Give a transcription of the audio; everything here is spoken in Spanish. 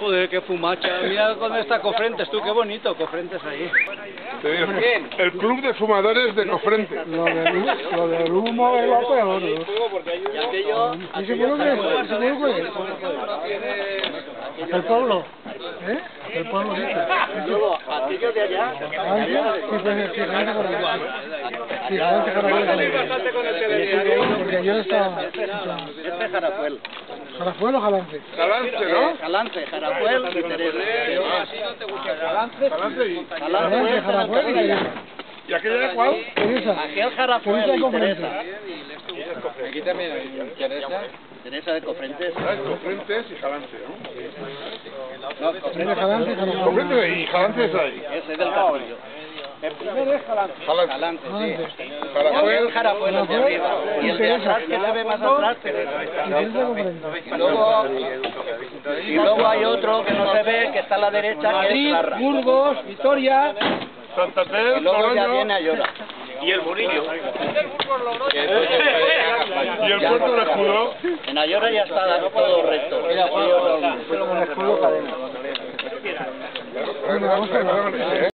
Joder, qué fumacha. Mira dónde está Cofrentes, tú, qué bonito, Cofrentes ahí. El club de fumadores de Cofrentes. Lo del humo es lo peor, ¿no? Y aquello... ¿Y seguro que es? ¿Seguro que es? ¿El pueblo? ¿Eh? El pueblo dice. Luego, aquello de allá... Porque yo estaba... Este es Jarafuel. ¿Jarafuel o Jalance? Jalance, ¿no? Jalance, Jarafuel y Teresa. Jalance y... Jarafuel y Teresa. ¿Y aquella cuál? Teresa. Aquel Jarafuel y Teresa. Aquí también hay Teresa. Teresa de Cofrentes. Cofrentes y Jalance, ¿no? No, Cofrentes. Jalance y Jarafuel. Cofrentes y Jalance es ahí. Ese es del Capullo. El primero es Jalance. Jalance. Sí. Jarafuel, Jarafuel el de arriba. Y el de atrás, que se ve más atrás, Teresa. Y luego hay otro que no se ve, que está a la derecha, que es Zarra. Burgos, Vitoria. Santander, Y luego ya Logroño viene Ayora. y el Murillo. Y el puerto de Escudo. En Ayora ya está todo recto.